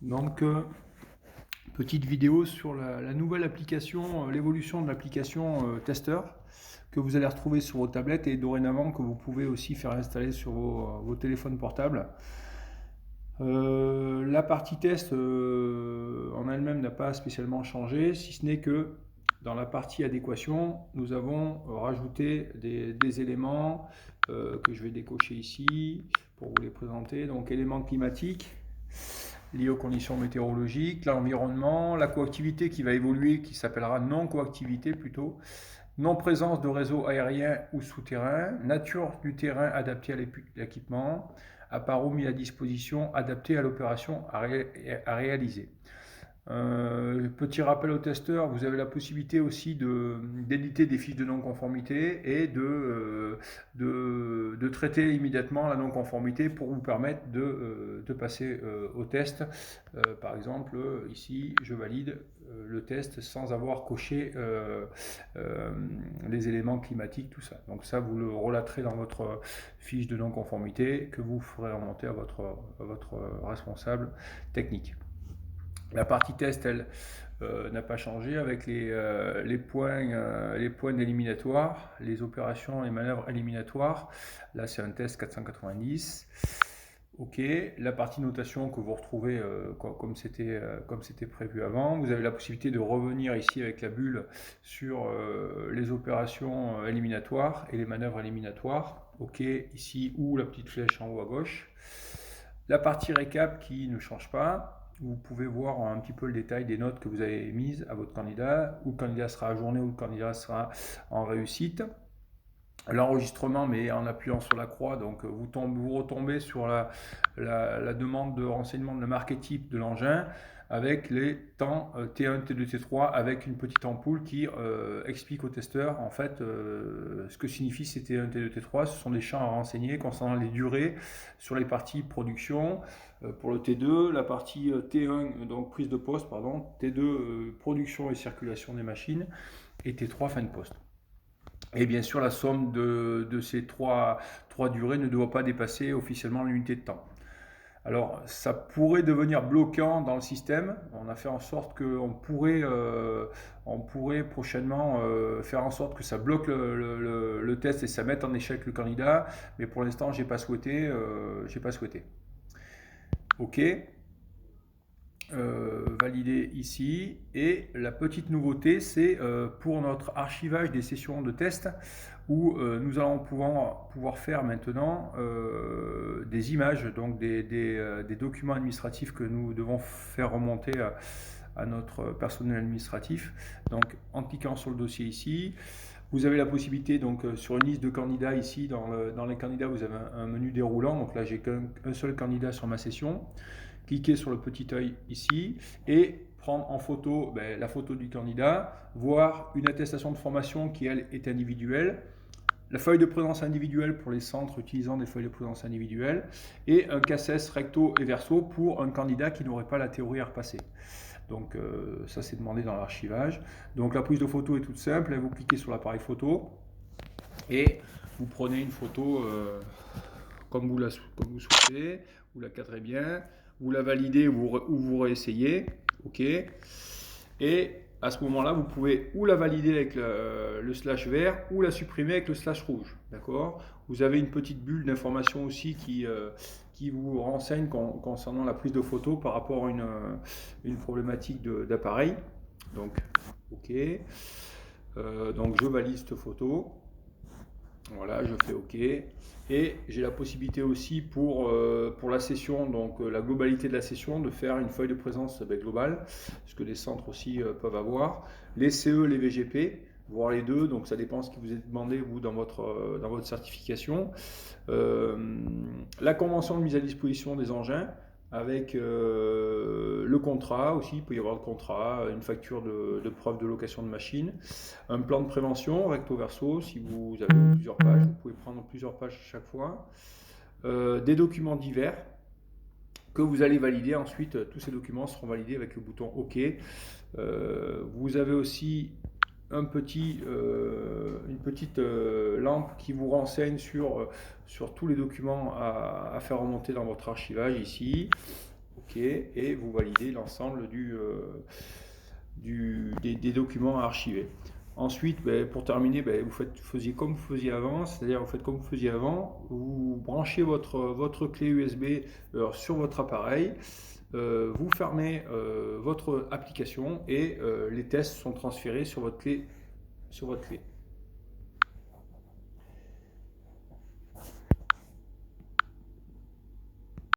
Donc, petite vidéo sur la nouvelle application, l'évolution de l'application Tester que vous allez retrouver sur vos tablettes et dorénavant que vous pouvez aussi faire installer sur vos téléphones portables. La partie test en elle-même n'a pas spécialement changé, si ce n'est que dans la partie adéquation, nous avons rajouté des éléments que je vais décocher ici pour vous les présenter. Donc éléments climatiques liés aux conditions météorologiques, l'environnement, la coactivité qui va évoluer, qui s'appellera non-coactivité plutôt, non-présence de réseau aérien ou souterrain, nature du terrain adapté à l'équipement, appareil mis à disposition adapté à l'opération à réaliser. Petit rappel aux testeurs, vous avez la possibilité aussi d'éditer des fiches de non-conformité et de traiter immédiatement la non-conformité pour vous permettre de passer au test. Par exemple, ici, je valide le test sans avoir coché les éléments climatiques, tout ça. Donc ça, vous le relaterez dans votre fiche de non-conformité que vous ferez remonter à votre responsable technique. La partie test, elle, n'a pas changé avec les points d'éliminatoire, les opérations et manœuvres éliminatoires. Là, c'est un test 490. Ok, la partie notation que vous retrouvez comme c'était prévu avant. Vous avez la possibilité de revenir ici avec la bulle sur les opérations éliminatoires et les manœuvres éliminatoires. Ok, ici ou la petite flèche en haut à gauche. La partie récap qui ne change pas. Vous pouvez voir un petit peu le détail des notes que vous avez mises à votre candidat, où le candidat sera ajourné, où le candidat sera en réussite. L'enregistrement, mais en appuyant sur la croix, donc vous retombez sur la demande de renseignement de l'archétype de l'engin avec les temps T1, T2, T3 avec une petite ampoule qui explique au testeur en fait ce que signifie ces T1, T2, T3. Ce sont des champs à renseigner concernant les durées sur les parties production. Pour le T2, la partie T1, donc prise de poste, pardon, T2, production et circulation des machines, et T3, fin de poste. Et bien sûr, la somme de ces trois durées ne doit pas dépasser officiellement l'unité de temps. Alors, ça pourrait devenir bloquant dans le système. On a fait en sorte qu'on pourrait prochainement faire en sorte que ça bloque le test et ça mette en échec le candidat. Mais pour l'instant, j'ai pas souhaité. OK. Valider ici. Et la petite nouveauté, c'est pour notre archivage des sessions de test où nous allons pouvoir faire maintenant des images, donc des documents administratifs que nous devons faire remonter à notre personnel administratif. Donc en cliquant sur le dossier ici, vous avez la possibilité, donc sur une liste de candidats ici, dans les candidats, vous avez un menu déroulant. Donc là, j'ai qu'un seul candidat sur ma session. Cliquez sur le petit œil ici et prendre en photo la photo du candidat, voir une attestation de formation qui, elle, est individuelle, la feuille de présence individuelle pour les centres utilisant des feuilles de présence individuelles et un CACES recto et verso pour un candidat qui n'aurait pas la théorie à repasser. Donc ça, c'est demandé dans l'archivage. Donc la prise de photo est toute simple. Vous cliquez sur l'appareil photo et vous prenez une photo comme vous souhaitez, vous la cadrez bien, vous la validez ou vous réessayez, ok. Et à ce moment-là, vous pouvez ou la valider avec le slash vert ou la supprimer avec le slash rouge, d'accord. Vous avez une petite bulle d'information aussi qui vous renseigne concernant la prise de photo par rapport à une problématique d'appareil. Donc, ok. Donc je valide cette photo. Voilà, je fais OK. Et j'ai la possibilité aussi pour la session, donc la globalité de la session, de faire une feuille de présence globale, ce que les centres aussi peuvent avoir. Les CE, les VGP, voire les deux, donc ça dépend ce qui vous est demandé, vous, dans votre certification. La convention de mise à disposition des engins, avec le contrat aussi, il peut y avoir le contrat, une facture de preuve de location de machine, un plan de prévention recto verso, si vous avez plusieurs pages, vous pouvez prendre plusieurs pages à chaque fois, des documents divers que vous allez valider ensuite, tous ces documents seront validés avec le bouton OK. Vous avez aussi une petite lampe qui vous renseigne sur tous les documents à faire remonter dans votre archivage ici. OK, et vous validez l'ensemble des documents à archiver. Ensuite, pour terminer, vous faisiez comme vous faisiez avant, c'est-à-dire vous faites comme vous faisiez avant, vous branchez votre clé USB sur votre appareil, vous fermez votre application et les tests sont transférés sur votre clé.